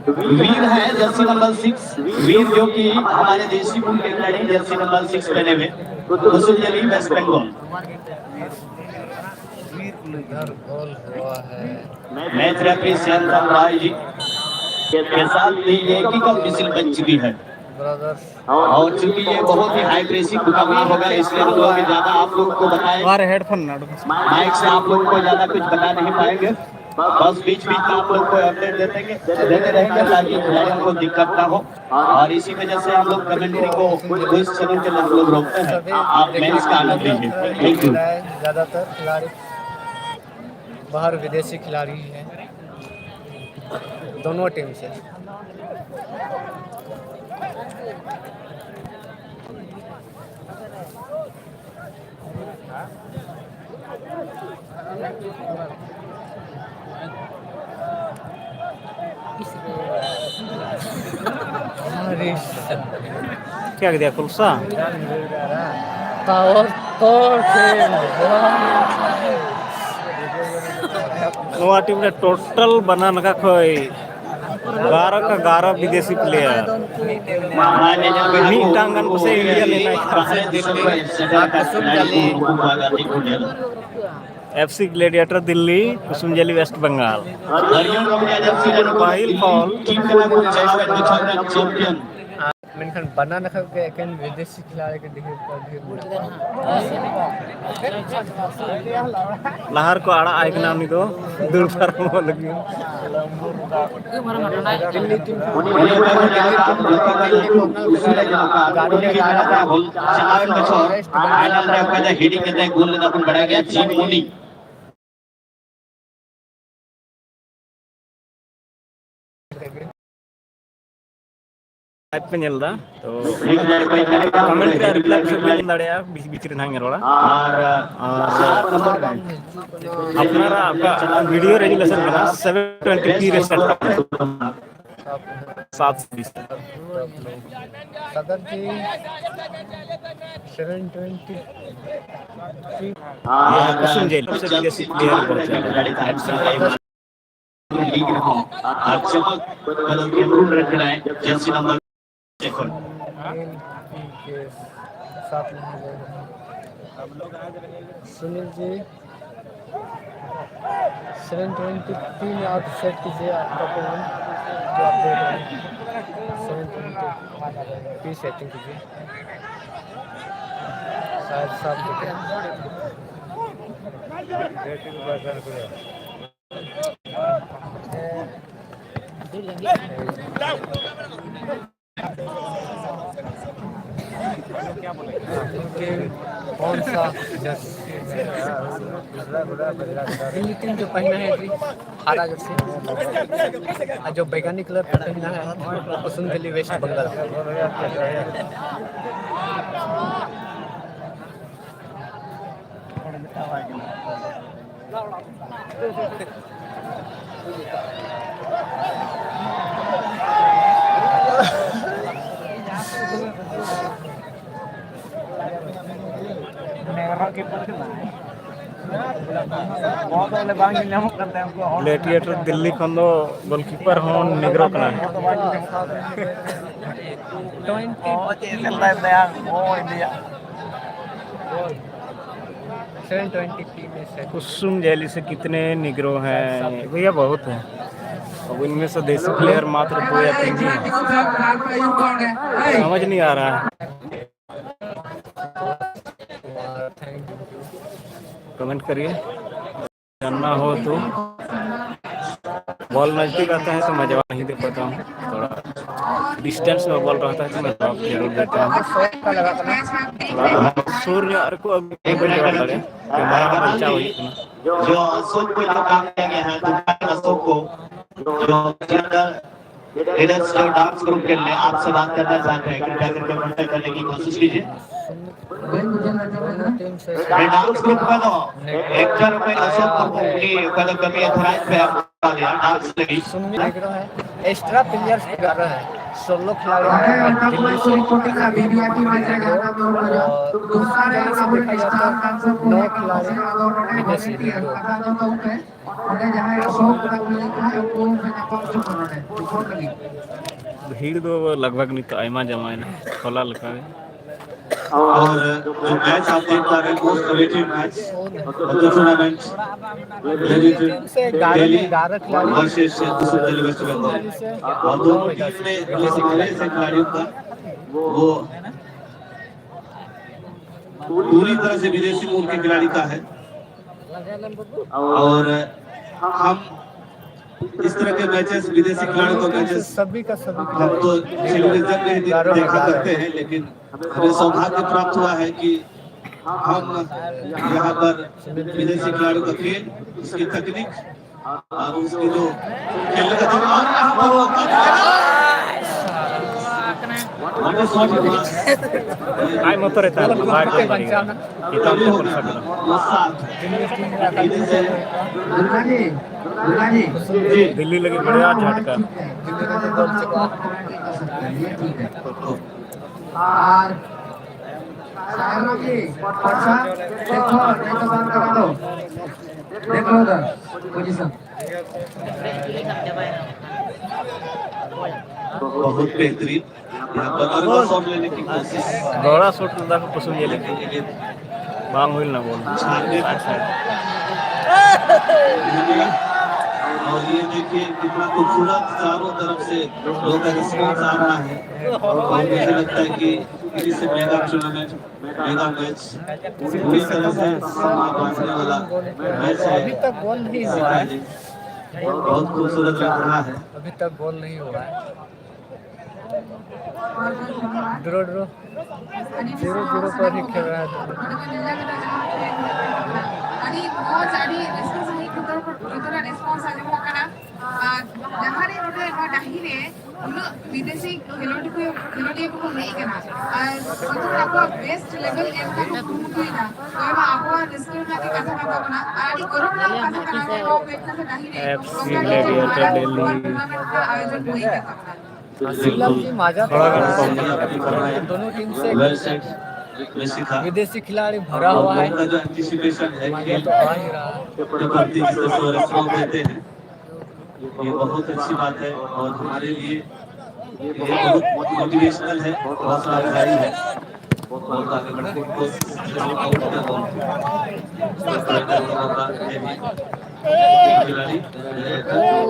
वीर है Jersey number 6, वीर जो कि हमारे देशी कुल के खिलाड़ी जर्सी नंबर 6 पहने हुए कुसुम जली वेस्ट बंगाल। इधर गोल हुआ है। मैच रेफरी श्याम राय जी के साथ भी एक ही कप मिसिल बन चुकी है। ब्रदर्स और चूंकि ये बहुत ही हाई प्रेसिंग मुकाबला होगा इसलिए हम लोग ज्यादा आप लोग को बताएं वारे हेडफोन नाडो माइक से आप लोग को ज्यादा कुछ बता नहीं पाएंगे। बस बीच बीच में आप लोग को अपडेट देते रहेंगे ताकि खिलाड़ियों को दिक्कत ना हो। और इसी वजह से हम लोग कमेंट्री को कुछ समय के लिए हम लोग रोकते हैं। सभी आप देखिए मैच का आनंद लीजिए। Thank you. ज्यादातर खिलाड़ी बाहर विदेशी खिलाड़ी हैं दोनों टीम से। क्या दिया कुलसा पावर तोड़ नवा टीम रे टोटल बना नका खोई 11 का 11 विदेशी प्लेयर मीटांग गन से इंडिया लेना एफसी ग्लैडिएटर दिल्ली कुसुमजली वेस्ट बंगाल पहिल फॉल मेनखान बना नखा के एकेन विदेशी खिलाड़ी के दिखे लहर को आड़ा आइकना उनी दो दुर्फर हो लगी दिल्ली टीम हिडिंग के गोल लेना अपन बढ़ा गया जीन मोनी लाइव पे चल रहा तो कमेंट का रिप्लाई से भी लड़या बीच बीच रे नांगे रोड़ा और अपना आपका वीडियो रेजुलेशन बना 720p रे सेट 720 सदर जी 720 कुसुमजली सबसे विदेशी प्लेयर बहुत ज्यादा लीग रहा चमक बदल के रूल रख रहा है जर्सी नंबर देखो के साथ में सुनील जी 723 आउट सेट कीजिए आपका पॉइंट जो आप देख रहे हैं 720 सेटिंग कीजिए शायद सब कौन सा दिल्ली टीम जो पहना है हरा जर्सी और जो बैगनी कलर का पहना है कुसुमजली वेस्ट बंगाल। ग्लैडिएटर दिल्ली खन दो गोलकीपर होन निगरो कना 720 कुसुमजली से कितने निगरो हैं भैया बहुत हैं अब इनमें से देसी प्लेयर मात्र 2 या 3 ही हैं समझ नहीं आ रहा है कमेंट करिए जानना हो तो बॉल नजदीक आता है तो मैं जवाब नहीं दे पाता हूँ थोड़ा डिस्टेंस में बॉल रहता है तो मैं जवाब जरूर देता हूँ सूर्य यार को अब एक बार जवाब लगे कि हमारा बच्चा वही जो अशोक को जो काम किया गया है दुकान अशोक को जो लीडर्स जो डांस ग्रुप के लिए आपसे बात करना चाहते हैं कृपया करके कांटेक्ट करने की कोशिश कीजिए। टीम से डांस ग्रुप का तो एक्टर में अशोक की कदम कमी अथराइज पे आ गया डांस लगी सुनने लग रहा है एक्स्ट्रा प्लेयर्स कर रहा है सोलो खिलाड़ी दिल्ली से और दूसरी जगह से देखा जाए तो 9 खिलाड़ी विदेशी भीड़ दो लगभग नहीं तो आयमा जमाए ना खोला लगा और जो मैच आप देख पा रहे हैं most awaited match the tournament Delhi versus Delhi West Bengal और दोनों टीम में जो हमारे से खिलाड़ियों का वो पूरी तरह से विदेशी मूल के खिलाड़ी का है और हम इस तरह के मैचेस विदेशी खिलाड़ियों के मैचेस सभी का सभी हम तो टेलीविजन में देखा करते हैं लेकिन हमें सौभाग्य प्राप्त हुआ है कि हम यहाँ पर विदेशी खिलाड़ियों का खेल उसकी तकनीक और उसकी जो खेलने का तरीका और यहाँ पर आय मत रहता है बाहर के बचाना इतना तो कर सकता दिल्ली लगे बढ़िया झटका और सायरों की अच्छा देखो नहीं तो बात करा दो देखो उधर पोजीशन बहुत बेहतरीन यहाँ पर अरबा शॉट लेने की कोशिश गौड़ा शॉट लगा को पसंद ये लेकिन बांग हुई ना बोल और ये देखिए कितना खूबसूरत चारों तरफ से लोगों का रिस्पॉन्स आ रहा है और मुझे लगता है कि इसी से मेगा टूर्नामेंट मेगा मैच पूरी तरह से समाप्त होने वाला मैच है अभी तक गोल नहीं हुआ है बहुत खूबसूरत लग रहा है अभी तक गोल नहीं हुआ है ड्रो 0-0 पर ही खेल रहा है आणि बहुत सारी रिस्पॉन्स है कुतर रिस्पॉन्स आने को कना जहां रे रोडे बा डाहिरे उन विदेशी खिलाड़ी को नहीं कना कुतर आपको बेस्ट लेवल एम का कुइना तो बा आपको रिस्क का कथा का बना आणि कोरोना का कथा कना वो बेटा से डाहिरे एफसी ग्लैडिएटर दिल्ली आयोजन हुई का शिवलाल जी माझा दोनों टीम से विदेशी खिलाड़ी भरा हुआ है जो एंटिसिपेशन है खेल तो आ ही रहा है प्रति जिस तरह से रिस्पॉन्स देते हैं ये बहुत अच्छी बात है और हमारे लिए ये बहुत मोटिवेशनल है बहुत लाभकारी है बहुत आगे बढ़ने की खिलाड़ी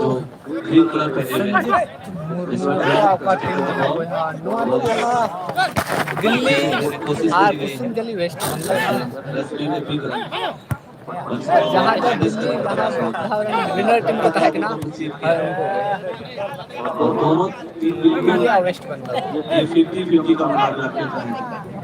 जो ग्रीन कलर पहने दिल्ली और दिल्ली वेस्ट जहाँ जहाँ दिल्ली विनर टीम पता है कि ना दोनों टीम वेस्ट बंगाल ये 50-50 का मुकाबला खेल रहे हैं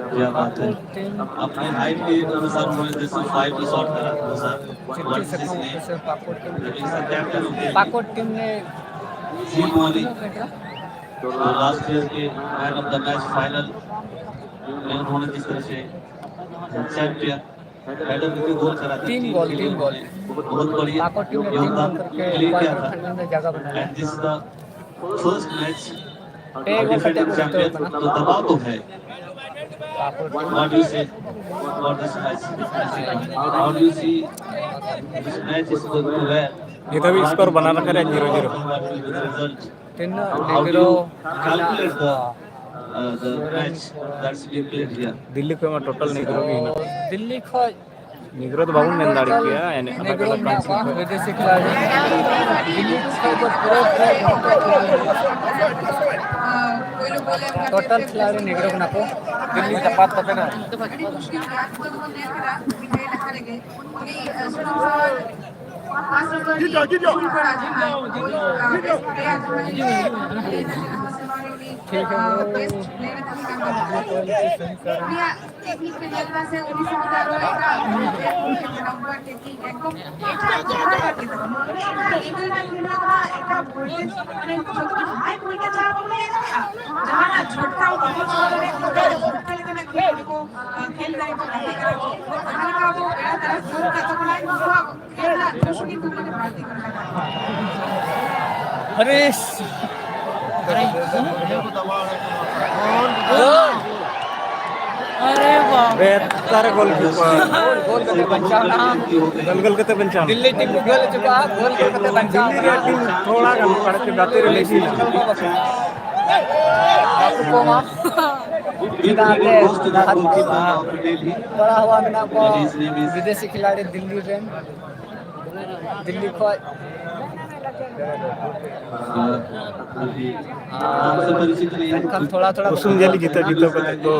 क्या बात है अपने हाइट के अनुसार उन्होंने जैसे 5 पे शॉट करा पाकोट टीम ने टीम वाली तो लास्ट ईयर के man of the match final में उन्होंने जिस तरह से चैंपियन हेडर करके गोल करा था 3 गोल बहुत बढ़िया पाकोट टीम ने 3 गोल करके किया था फाइनल में जगह बनाया and this the first match एक डिफेंडिंग चैंपियन तो दबाव तो है What do you say about this match? How do you see this match is going to wear? ये तो भी स्कोर बना रखा है 0-0 Result. तीन How do you calculate the match that's being played here? Delhi को मैं टोटल नहीं करूँगी ना दिल्ली को निग्रो तो बाबू ने दाड़ी किया यानी अलग नेग्रो अलग मेरा कंट्री को विदेशी खिलाड़ी दिल्ली से तो पूरे टोटल खिलाड़ी नेग्रो को नाको दिल्ली का बात करते ना ठीक है अरे अरे बाप बेहतर गोलकीपर गोल करते पंचान गोल करते पंचान दिल्ली टीम गोल चुका गोल करते पंचान दिल्ली की टीम थोड़ा कम पड़ के गाते रहे लेकिन आपको मां बड़ा हुआ में आपको विदेशी खिलाड़ी दिल्ली रेन दिल्ली को थोड़ा थोड़ा कुसुम जली जीतो जीतो को तो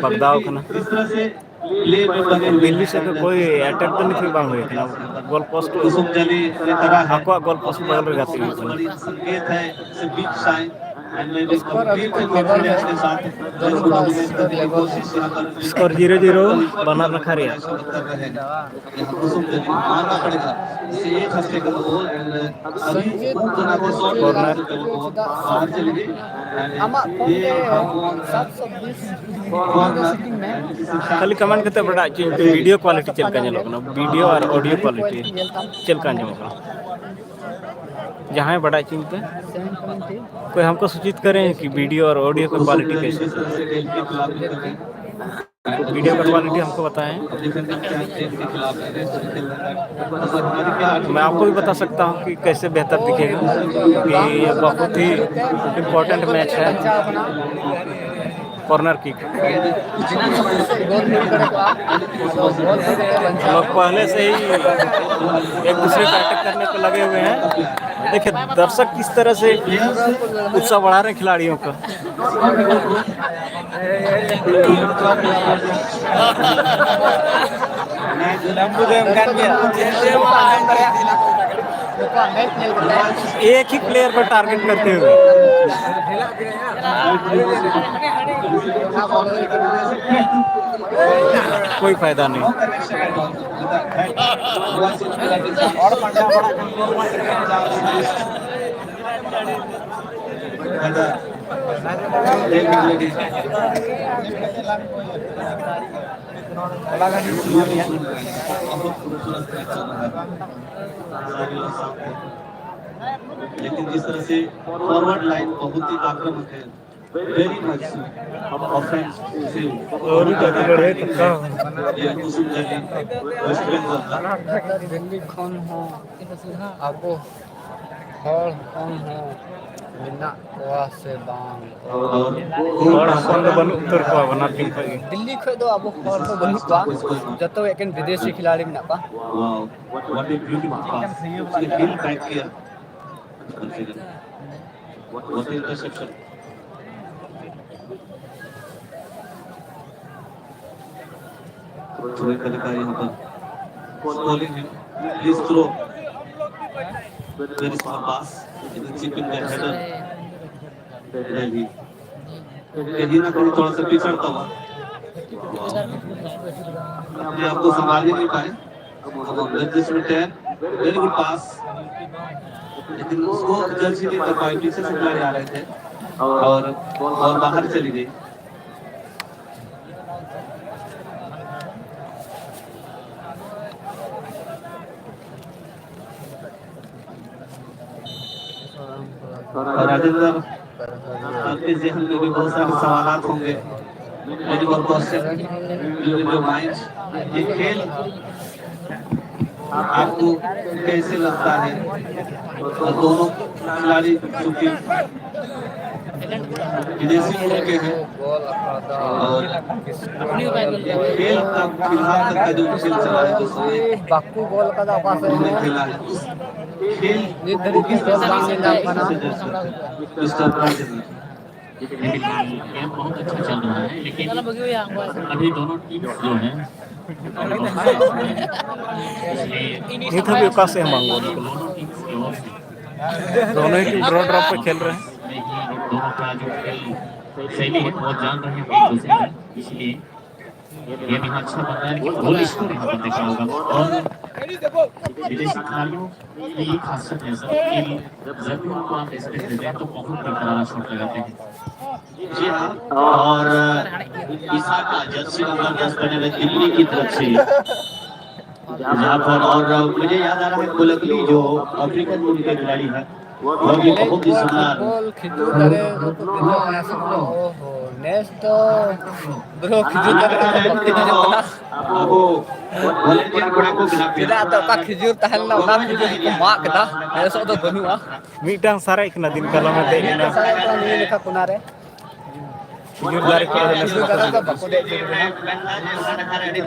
बगदाव खाना इस तरह से प्ले में बने हुए दिल्ली से तो कोई अटैक तो नहीं थी बांग हुई थी ना गोल पोस्ट कुसुम जली की तरह आपको गोल पोस्ट बगल में जाती बहुत है बड़ी संकेत है it's a big sign and मैं स्कोर अभी तक कॉन्फिडेंस के साथ दोनों का स्कोर लेवल कोशिश यहाँ कर स्कोर 0-0 बना रखा रिया कर रहे हैं यहाँ कुसुम जली मारना पड़ेगा इसे एक हफ्ते का गोल एंड अभी जना को कॉर्नर बाहर चली गई आमा ये 720 में खाली कमेंट करते बड़ा वीडियो क्वालिटी चल का लोग ना वीडियो और ऑडियो क्वालिटी चल का लोग जहाँ बड़ा चिंता 7.2 कोई हमको सूचित करें कि वीडियो और ऑडियो की क्वालिटी कैसी जिस तरह से डेल के खिलाफ खेल रहे हैं वीडियो का क्वालिटी हमको बताएं डिफेंडर क्या डेल के खिलाफ खेल रहे हैं तो हमारी क्या मैं आपको भी बता सकता हूँ कि कैसे बेहतर दिखेगा कि ये बहुत ही इम्पोर्टेंट मैच है कॉर्नर किक गोल नहीं करेगा लोग पहले से ही एक दूसरे को अटैक करने को लगे हुए हैं। देखिए दर्शक किस तरह से उत्साह बढ़ा रहे हैं खिलाड़ियों का। एक ही प्लेयर पर टारगेट करते हुए कोई फायदा नहीं। लेकिन जिस तरह से फॉरवर्ड लाइन बहुत ही आक्रामक है, वेरी मच ऑफेंसिव और भी काफी बड़े ये कुसुम जली वेस्ट बंगाल का दिल्ली कौन हो आपको हॉल कौन हो बिना कोआ से बांग और हम तो बन उत्तर को बना टीम पर दिल्ली खो दो अब हॉल तो बनु पा जतो एक विदेशी खिलाड़ी में ना पा wow what a beautiful pass उसने हिल बैक किया व्हाट इंटरसेप्शन थोड़े तरीका यहाँ पर स्कोरिंग है please throw very small pass in chipping the header rally कहीं ना कहीं थोड़ा सा पिछड़ता हुआ अपने आप को संभाल ही नहीं पाए दिस रिटर्न वेरी गुड पास लेकिन उसको जज ही नहीं कर पाए पीछे से खिलाड़ी आ रहे थे और बाहर चली गई और राजेंद्र आपके जहन में भी बहुत सारे सवाल होंगे मेरी और क्वेश्चन जो माइंड ये खेल आपको कैसे लगता है और दोनों खिलाड़ी चूंकि विदेशी लड़के हैं गोल अखाड़ा और खेल तक फिलहाल तक का जो खेल चला है तो सारे बाकू गोल का अका से उन्होंने खेला है खेल नित धरी के खेल बांग मिल जाना मिस्टर राजेंद्र गेम बहुत अच्छा चल रहा है लेकिन अभी दोनों टीम जो है नित भी उका से मांगो दोनों ही टीम ड्रॉ ड्रॉप पे खेल रहे हैं दोनों का जो खेल शैली है बहुत जान रहे हैं एक दूसरे को, इसलिए ये भी अच्छा बन रहा है कि गोल स्कोर यहाँ पर देखा होगा। और विदेशी खिलाड़ियों की ये खासियत है सर कि जब भी उनको आप स्पेस देते हैं तो बहुत ही करारा शॉट लगाते हैं। जी हाँ और ईसा का जर्सी नंबर 10 पहने हुए दिल्ली की तरफ से जहाँ पर और मुझे याद आ रहा है कोलकली जो अफ्रीकन मूल के खिलाड़ी है वो भी बहुत ही शानदार गोल खिजू करे तो बिना ऐसा ओहो नेक्स्ट ब्रो खिजू करे वो वॉलंटियर कोड़ा को बिना tidak atau kak khijur tahan lah kak khijur itu mak kita esok tu benua मीटांग सारा एक दिन kalau में देखना saya kan ini lekak kunare खिजूर दारे को khijur kata tu baku dek tu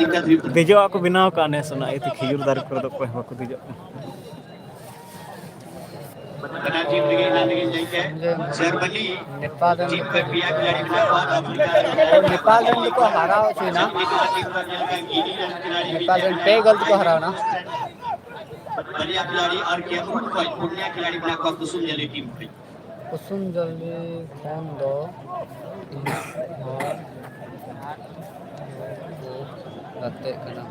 दिक्कत हुई देजो aku बनाओ काने सुना itu खिजूर दारे को तो कोई बाको देजो बना टीम लगी ना लगी जाएंगे जर्मनी नेपाल टीम में पिया खिलाड़ी बना हुआ अफ्रीका नेपाल रन को हराओ छी ना नेपाल रन पे गलत को हराओ ना बढ़िया खिलाड़ी और क्या पुण्या खिलाड़ी बना हुआ कुसुम जली टीम पे कुसुम जल्दी फोन दो रखते कना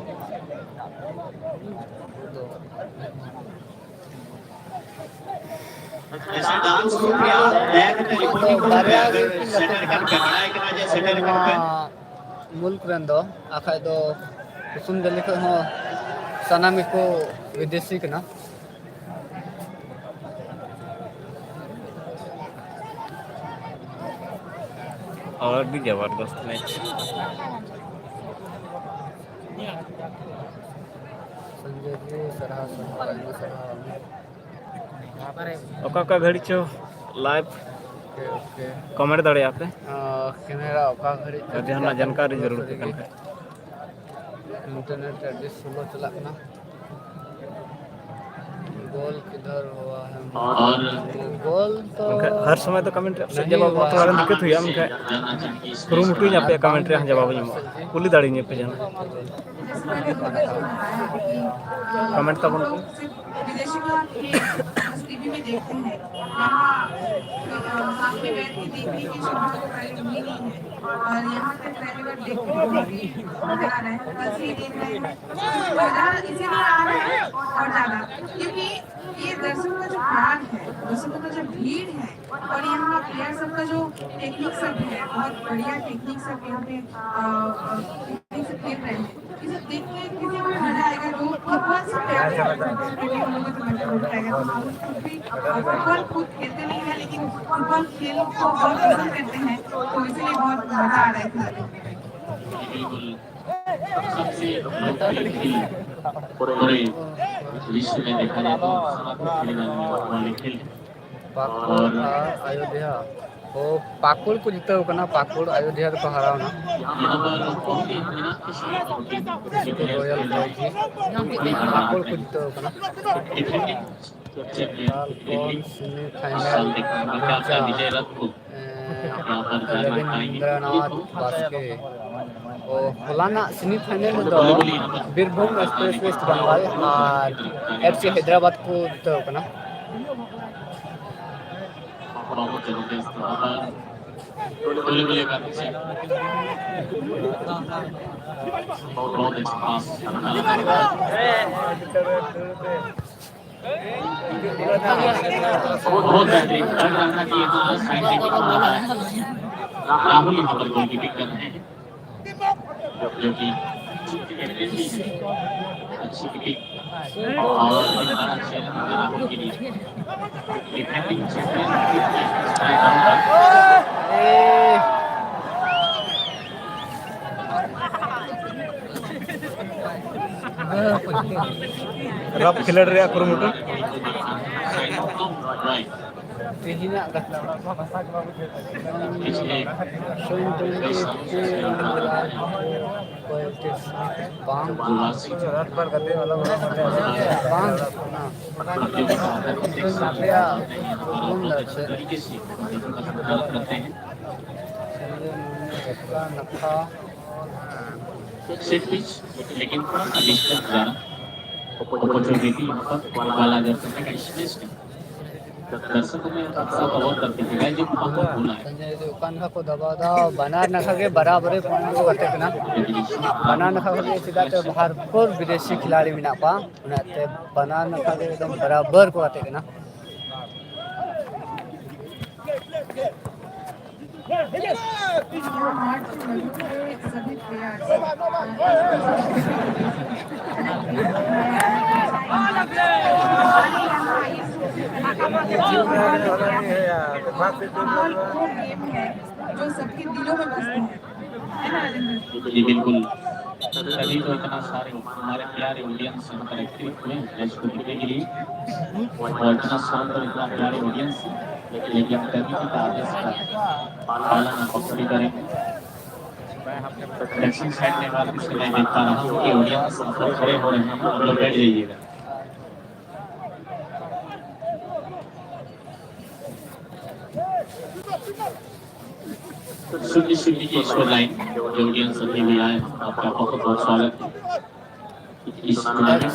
ऐसा डांस को किया बैक में रिपोर्टिंग को सेटर कर करना है कि ना जैसे सेटर कर मुल्क रन दो आखा दो कुसुम जल्दी को हो सनामी को विदेशी कना और भी जबरदस्त मैच संजय जी सरहा ओका का घड़ी चो लाइव ओके ओके कमेंट दड़े आपे कैमरा ओका घड़ी जहां जानकारी जरूर के कनका इंटरनेट एड्रेस स्लो चला ना गोल किधर हुआ है और गोल तो हर समय तो कमेंट से जवाब थोड़ा दिक्कत हुई हम का शुरू मुठी ना पे कमेंट रे जवाब नहीं कुली दाड़ी नहीं पे जाना कमेंट तब विदेशी का टीवी में देखते हैं यहाँ सामने बैठ के देखने की सुविधा तो प्राइस भी नहीं है और यहाँ पे पहली बार देखने को भी मजा आ रहा है कल से ही देख रहे हैं मजा इसीलिए आ रहा है और ज्यादा क्योंकि ये दर्शकों का जो प्यार है दर्शकों का जो भीड़ है और यहाँ प्लेयर सबका जो टेक्निक सब है बहुत बढ़िया टेक्निक सब यहाँ पे टेक्निक सब खेल रहे हैं इसे देख के किसी को मजा आएगा जो फुटबॉल से प्यार करते हैं उन लोगों को मजा आएगा तो हम खुद भी फुटबॉल खुद खेलते नहीं है लेकिन फुटबॉल खेल को बहुत पसंद करते हैं तो इसलिए बहुत मजा आ रहा है बिल्कुल सबसे लोकप्रिय खेल पूरे विश्व में देखा जाए तो सबसे खेलने वाले खेल पाकुड़ अयोध्या ओ पाकुड़ को जीता होगा पाकुड़ अयोध्या को हराओ ना यहाँ पर बहुत ही मेहनत के साथ रॉयल फौजी पाकुड़ को जीता होगा ना डिफेंडिंग कौन साल देखा क्या विजय रथ को यहाँ पर जाना पाएंगे रविंद्रनाथ बास्के ओ फलाना सेमीफाइनल में तो बीरभूम एक्सप्रेस वेस्ट बंगाल और एफसी हैदराबाद को जीता होगा ना बहुत जबरदस्त गोले का पीछे बहुत अच्छा पास बहुत बेहतरीन लग रहा था कि यहाँ साइड से निकल रहा है राहुल यहाँ पर गोल कीपिंग कर रहे हैं जो कि अच्छी कीपिंग और बड़ा खेल राहुल के लिए डिफेंडिंग रफ खिलड़ रहा कुरुमुटु राइट Tihinya dah. पिछले Showing कई 20 सालों से Bang. प्रवासी Bang. प्रतियोगिता Saya belum dah cek. तरीके से मदद करते हैं Nakha. सेट पिच लेकिन थोड़ा सा डिस्टेंस ज़्यादा अपॉर्चुनिटी यहाँ पर वाला दर्शक का स्पेस है दर्शकों में सब अवॉइड करते थे गाइस जो बहुत बोला है Sanjay Dukan ka ko daba da banar nakha ke barabar point ko kate kena. Banar nakha ke sida te bharpur विदेशी खिलाड़ी मिना पा उनाते banar nakha ke एकदम बराबर को kate kena. सभी प्लेयर्स जो सबके दिलों में बसते हैं है ना राजेंद्र जी बिल्कुल तभी तो इतना सारे हमारे प्यारे ऑडियंस यहाँ पर एक्टिव हुए हैं मैच को देखने के लिए और इतना शानदार इतना प्यारे ऑडियंस लेकिन हम तभी की आदेश का पालन पकड़ी करेंगे दक्षिण साइड में बात इसलिए मैं देख पा रहा हूँ कि ऑडियंस खड़े हो रहे हैं आप लोग बैठ जाइएगा सुनी सुनी की स्कोर लाइन जो ऑडियंस अभी भी आए आपका बहुत बहुत स्वागत है इस टूर्नामेंट का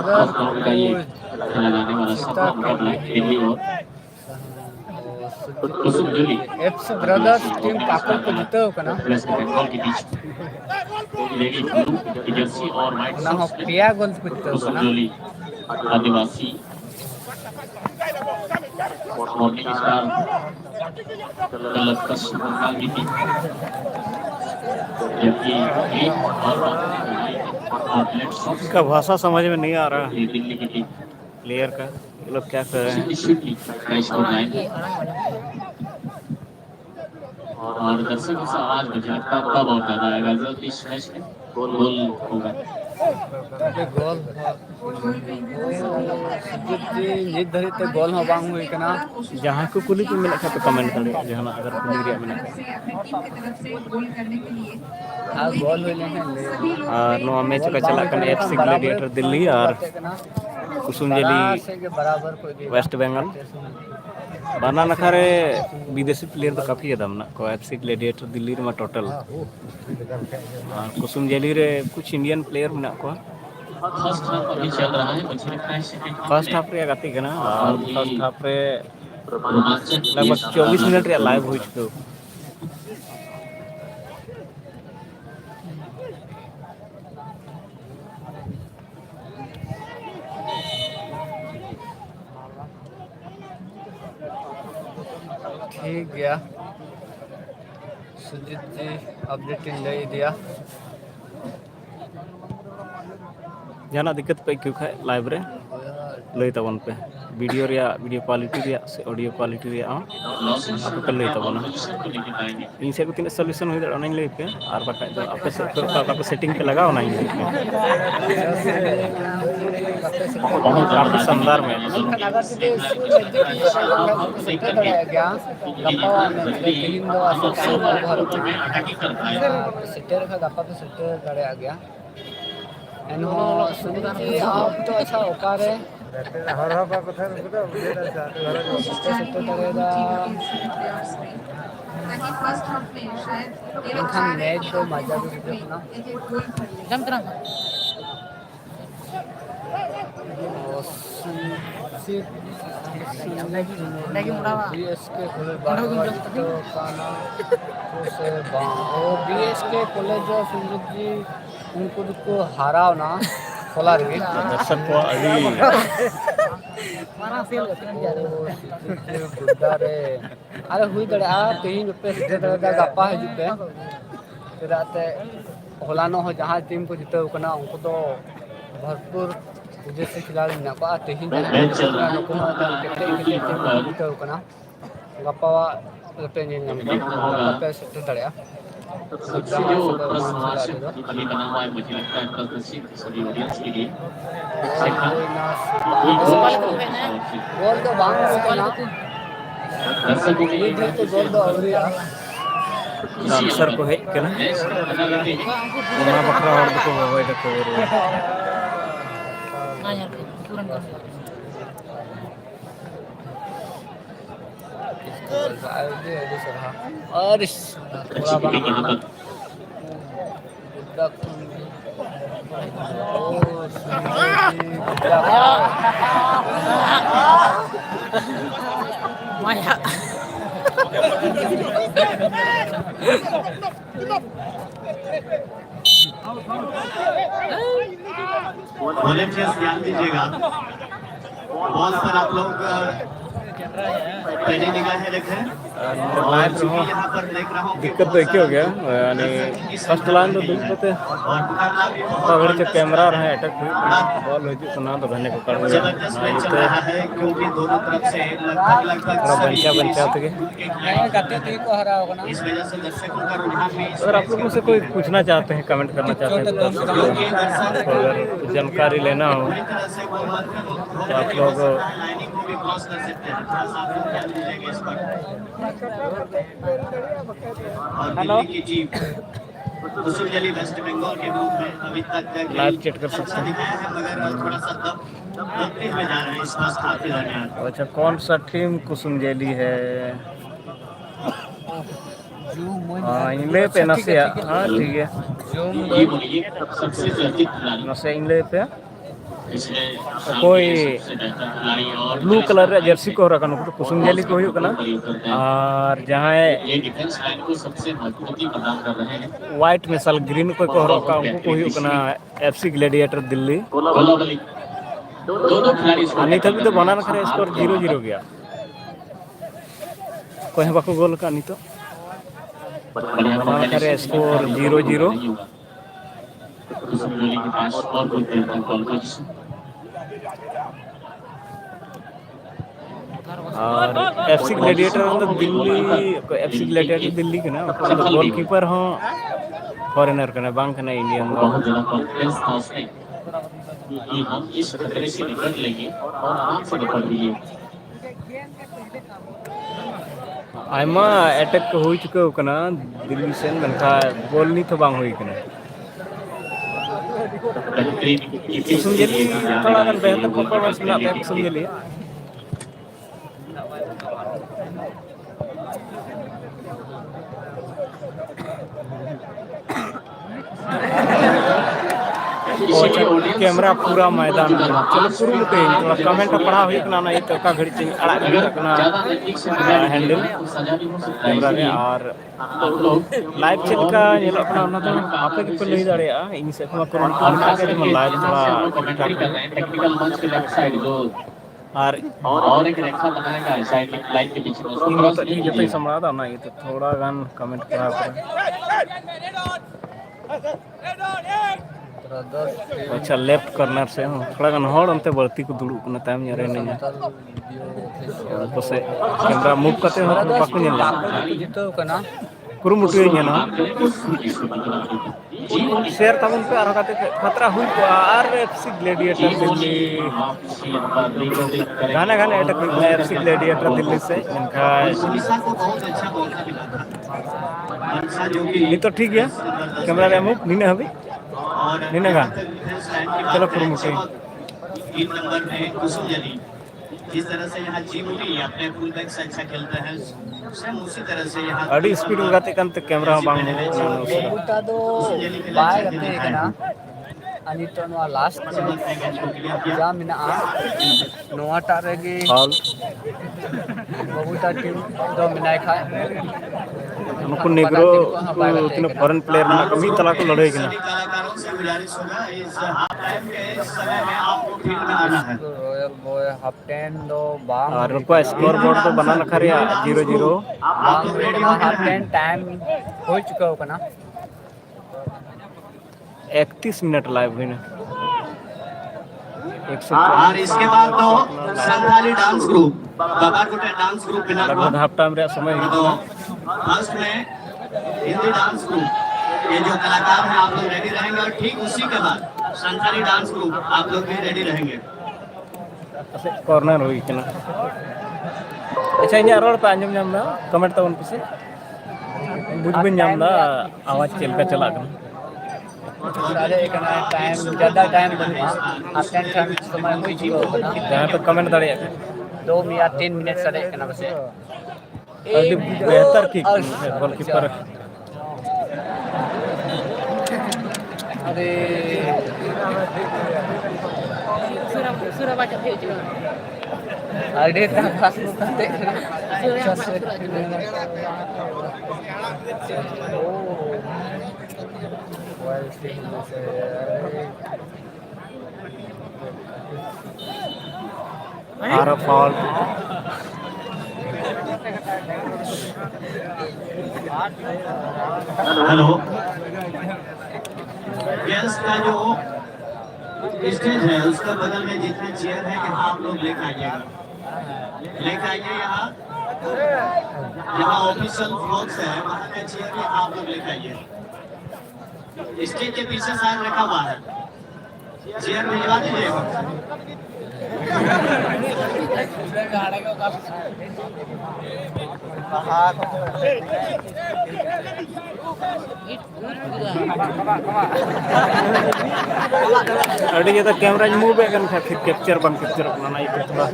फर्स्ट राउंड का ये लगाने वाला सफल मुकाबला है दिल्ली और कुसुम जुली FC Brothers team काकल को जीतो कना. वेस्ट बंगाल के बीच लेडी ब्लू की जर्सी और व्हाइट ना हो सॉक्स में पिया गोल को जीतो कुसुम कना. जुली आदिवासी मॉर्निंग स्टार पश्चिम बंगाल की टीम जबकि ग्रीन और एथलेट्स इसका भाषा समझ में नहीं आ रहा है ये दिल्ली की टीम प्लेयर का ये लोग क्या कर रहे हैं और दर्शकों से आवाज बजाता बहुत ज्यादा आएगा जब इस मैच में गोल होगा के गोल जीत धरी ते गोल हो बांग हुई कना. जहाँ को कुली को मिला था तो कमेंट करें जहाँ अगर कुली रिया मिला अपनी टीम की तरफ से गोल करने के लिए आ गोल होले हैं और नवा मैच का चला कर एफसी ग्लैडिएटर दिल्ली और कुसुम जली से के बराबर कोई भी वेस्ट बंगाल बाना नखारे विदेशी प्लेयर तो काफ़ी ज़्यादा मना को एफसी ग्लैडिएटर दिल्ली में टोटल और कुसुम जली रे कुछ इंडियन प्लेयर मना को फर्स्ट हाफ अभी चल रहा है मुझे लगता है सेकंड फर्स्ट हाफ रे गाती कना और फर्स्ट हाफ रे रोमांचक लगभग 24 मिनट रे लाइव हो चुके ठीक गया. सुजीत जी अपडेट ले दिया. जहाँ दिक्कत पे क्यों खाए लाइव रे लई तबन पे वीडियो क्वालिटी से ऑडियो क्वालिटी रे आप पे लई तबन इन से तीन सॉल्यूशन हो जाए लई पे और बाका जो आपे से सेटिंग पे लगाओ ना लई पे बहुत काफी शानदार में अगर से गया गप्पा में तीन दो सेटर का गप्पा पे सेटर करे आ गया एनो सुनील जी आप तो अच्छा ओकारे हर हर का कथा सेटर करेगा ताकि फर्स्ट हाफ में शायद ये लोग इनका मैच तो मजा भी अपना एक गोल कर ले जम तरह लगी मुड़ावा बीएसके कॉलेज बागवानी तो काना से बीएसके कॉलेज जो सुमित जी उनको हाराव ना खोलार गे दर्शक को अभी मारा सेल करते गुड्डा रे अरे हुई दड़े आ तीन पे सीधे दड़े गप्पा है जुते फिराते होलानो हो जहां टीम को जीते कना उनको तो भरपूर विदेशी खिलाड़ी मेना को तीन जीते कना गप्पा पे पे सेट दड़े सबसे जो बड़ा सवाल अभी बना हुआ है, मुझे लगता है कल सभी ऑडियंस के लिए ये गोल तो बांग ना दर्शकों के लिए तो गोल तो अवरिया डांसर को हेज करना उना बकरा और को होय दको और अच्छी कीपिंग यहाँ पर वॉलंटियर्स ध्यान दीजिएगा, बॉल पर आप लोग पहले निगाहें रखें। और चूंकि यहाँ पर देख रहा हूँ दिक्कत तो एक ही हो गया यानी फर्स्ट लाइन तो दूर पे अगर जो कैमरा रहा है अटैक हुई बॉल हो जी सुना तो घने को कर जबरदस्त मैच चल रहा है, क्योंकि दोनों तरफ से लगभग थोड़ा सभी बंचा थे को हरा होगा ना। इस वजह से दर्शकों का रुझान भी अगर आप लोगों से कोई पूछना चाहते हैं कमेंट करना चाहते हैं तो अगर जानकारी लेना हो पूरी तरह से वो मत तो आप लोग लाइनिंग को भी क्रॉस कर सकते हैं। थोड़ा सा आप लोग ध्यान दीजिएगा इस पर। और दिल्ली की टीम कुसुम जली वेस्ट बंगाल के रूप में अभी तक लाइव चेक कर सकते हैं। दिखाया है, मगर थोड़ा सा दबते हुए जा रहे हैं इस फर्स्ट हाफ के दरमियान। अच्छा कौन सा टीम कुसुम जेली है हाँ इंग्लैंड पे नसे हाँ ठीक है ये बोलिए सबसे चर्चित खिलाड़ी नसे इंग्लैंड पे पिछले कोई सबसे बेहतर खिलाड़ी और ब्लू कलर जर्सी को रखा नुकतो कुसुम जेली को हुई करना और जहाँ ये डिफेंस लाइन को सबसे मजबूती प्रदान कर रहे हैं। व्हाइट में सल ग्रीन को रखा उनको को हुई करना एफसी ग्लैडिएटर दिल्ली गोलावली दोनों खिलाड़ी नहीं तभी तो बनाना खरे स्कोर 0-0 गया कोई बाको गोल का नहीं तो बनाना खरे स्कोर 0-0 कुसुम जेली के पास और कोई बेहतर गोल का और एफसी ग्लैडिएटर अंदर दिल्ली एफसी ग्लैडिएटर दिल्ली के ना गोलकीपर हो फॉरेनर का ना बैंक ना इंडियन बहुत ज्यादा कॉन्फिडेंस था उसमें कि हम इस खतरे से निकल लेंगे और आराम से निकल लिए। आयमा अटैक हो चुका कना दिल्ली से मनका गोल नहीं तो बांग हुई कना कुसुम जेली थोड़ा गन बेहतर परफॉर्मेंस मिला था कुसुम जेली कैमरा पूरा मैदान में चलो पूरा मुते थोड़ा कमेंट पढ़ा हुई ना ना ये तो का घड़ी चाहिए अड़ा घड़ी रखना हैंडल कैमरा ने और लाइव चेक का ये अपना ना तो आप के पर नहीं दाड़े इन से को कमेंट के मन लाइव थोड़ा टेक्निकल मंच के लेफ्ट साइड जो और एक रेखा बनाने का साइड लाइन के पीछे इन तो ये जब संभाला था ना ये तो थोड़ा गान कमेंट करा अच्छा लेफ्ट कॉर्नर से थोड़ा गान हॉल अंते बढ़ती को दुड़ू ना टाइम यार नहीं तो से कैमरा मूव करते हो तो बाकू नहीं जीतो कना कुरुमुटु ना शेयर तमन पे आरो काते खतरा हुई को आरएफसी ग्लैडिएटर दिल्ली गाना गाना अटैक हुई आरएफसी ग्लैडिएटर दिल्ली से इनका को बहुत अच्छा मौका मिला था। अच्छा जो कि नहीं तो ठीक है कैमरा रे मूव नहीं ना अभी नहीं ना गान चलो कुरुमुटु 3 नंबर में कुसुम जली जिस तरह से यहाँ जीवनी अपने फुल बैक से अच्छा खेलते हैं, सेम उसी तरह से यहाँ अड़ी स्पीड लगाते कंते कैमरा बांग बुटा दो बाय गते कना अनि तो नो लास्ट जा मिना नोआ टारेगी हॉल बबूटा टीम दो मिनाय खाए उनको नेग्रो तीन फॉरेन प्लेयर में कमी तला को लड़े कि ना कलाकारों से गुजारिश होगा इस हाफ टाइम के समय में आपको फील्ड में आना है। रॉयल बॉय हाफ 10 दो बांग और उनको स्कोर बोर्ड तो बना रखा रे 0-0 बांग हाफ 10 टाइम हो चुका हो कना 31 मिनट लाइव हुई ना और इसके बाद तो संथाली डांस ग्रुप बाबारकोटे डांस ग्रुप बिना लगभग हाफ टाइम रे समय तो फर्स्ट में हिंदी डांस ग्रुप ये जो कलाकार हैं आप लोग रेडी रहेंगे और ठीक उसी के बाद संथाली डांस ग्रुप आप लोग भी रेडी रहेंगे। कॉर्नर हुई कि ना अच्छा इन रोड पे अंजम नाम ना कमेंट तो उन पे से बुझ भी नाम ना आवाज चल का चला कर सारे एकना टाइम ज़्यादा टाइम बनुआ आपन टाइम समय हुई जीवो जहाँ पे कमेंट दड़े 2 या 3 मिनट सारे एकना बस अभी बेहतर की गोलकीपर अरे अरे खास मुकाते आर फॉल हेलो यस का जो स्टेज है उसका बगल में जितने चेयर है यहाँ आप लोग लेकर आइए यहाँ ऑफिशियल बॉक्स है वहाँ का चेयर भी आप लोग लेकर आइए। स्टेज के पीछे शायद रखा हुआ है, चेयर भिजवा दीजिएगा। अड़ी ये तो कैमरा मूव है kan फिर कैप्चर बन कैप्चर अपना ना ये थोड़ा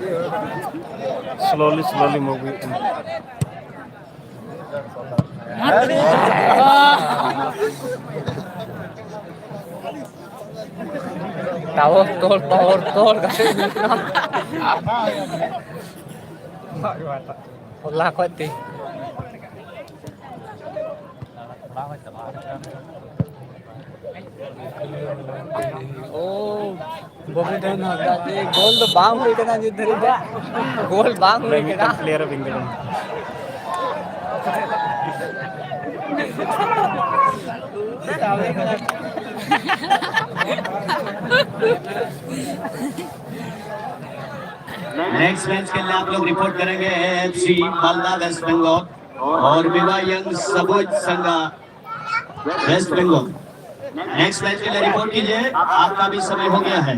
स्लोली मूव टावर तोड़ होला कोती ओ बबी धन होगा ये गोल तो बांग हुई करना जिधर इधर गोल बांग हुई करना player of England next match के लिए आप लोग रिपोर्ट करेंगे एएफसी मालदा वेस्ट बंगाल और विवा यंग सबुज संघा वेस्ट बंगाल। नेक्स्ट मैच के लिए रिपोर्ट कीजिए, आपका भी समय हो गया है।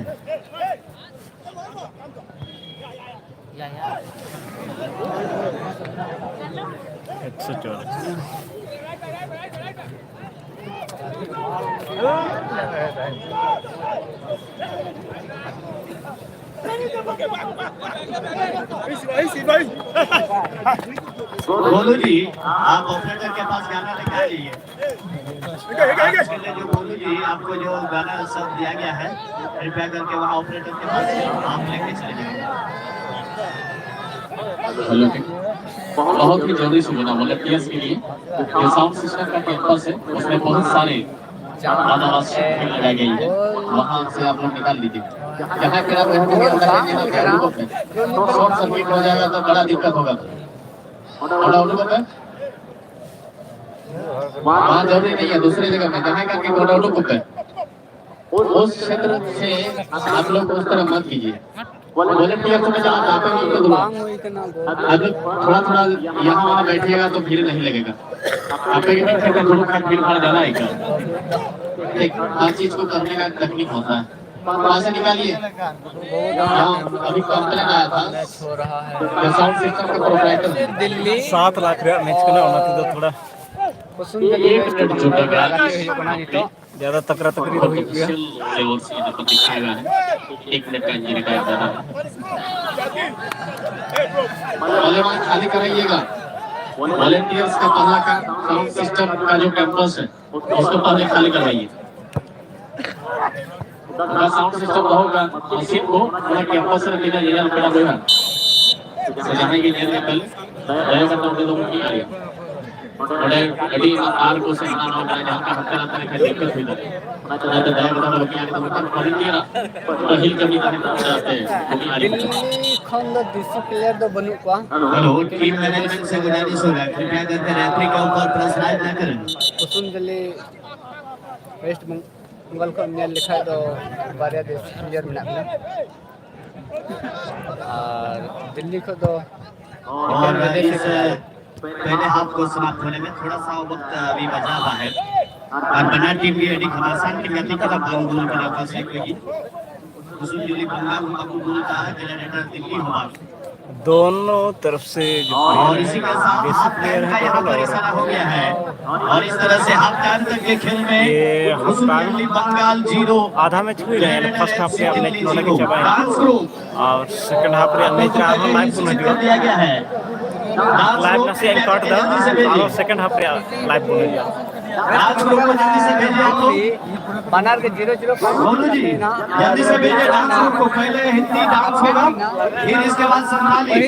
गोलू जी आप ऑपरेटर के पास गाना लेकर आइए। जो गोलू जी आपको जो गाना सब दिया गया है कृपया करके वहाँ ऑपरेटर के पास आप लेके चले जाइए। बहुत ही जल्दी से बना वॉलंटियर्स के लिए जो साउंड सिस्टम का कैंपस है उसमें बहुत सारे लगाई गई है, वहाँ से आप लोग निकाल लीजिए। जहाँ पे आप शॉर्ट सर्किट हो जाएगा तो बड़ा दिक्कत होगा। वहाँ जरूरी नहीं है, दूसरी जगह में जहाँ का है उस क्षेत्र से आप लोग उस तरह मत कीजिए। वॉलंटियर में जब आप आते हैं तो अगर थोड़ा थोड़ा यहाँ वहाँ बैठिएगा तो भीड़ नहीं लगेगा। आपके भीड़ भाड़ ज्यादा है क्या? हर चीज को करने का तकनीक होता है। वहाँ से निकालिए। अभी कंप्लेन आया था साउंड सिस्टम के प्रोपराइटर दिल्ली 7 लाख रे मैच करना होना तो थोड़ा ज्यादा तकरा तकरी हो गई लेवल से जो दिखाएगा है 1 मिनट का इंजरी का ज्यादा वॉलीबॉल खाली कराइएगा। वॉलंटियर्स का पहला का साउंड सिस्टम का जो कैंपस है उसको पहले खाली करवाइए। साउंड सिस्टम होगा मशीन को पूरा कैंपस से लेकर एरिया में पड़ा होगा सजाने के लिए पहले रहेगा तो दे दो की आ गया बड़े गड्डी आर को से बनाना होगा जहां का हत्या रहता है दिक्कत हुई है ना तो दाएं बता लोग यार तो वॉलंटियर हिल करनी चाहते हैं दिल्ली खंड दिसी प्लेयर तो बनू को हेलो टीम मैनेजमेंट से गुजारिश होगा कृपया करके रेफरी के ऊपर प्रेशराइज न करें। कुसुम दिल्ली वेस्ट बंगाल को मैच लिखा है तो बारिया देश प्लेयर में ना और दिल्ली को तो और पहले हाफ को समाप्त होने में थोड़ा सा वक्त अभी बचा हुआ है और बना टीम भी एडी खमासान की गति का बंगुल का पास है कोई उसूल दिल्ली बंगाल को बोलता है जनरेटर दिल्ली हवा दोनों तरफ से और इसी के साथ हाफ टाइम का यहाँ पर इशारा हो गया है और इस तरह से हाफ टाइम तक के खेल ये में उसूल दिल्ली बंगाल 0 आधा मैच हुई रहे फर्स्ट हाफ रे मैच नोडा के चबाई और सेकंड हाफ रे मैच रा हम लाइव पुनः कर दिया गया है लाइव नसे इन काट दा और सेकंड हाफ रे लाइव पुनः दिया राज ग्रुप को जल्दी से भेजिए आप लोग बनार के 0-0 बोलू जी जल्दी से भेजिए डांस ग्रुप को पहले हिंदी डांस होगा फिर इसके बाद संताली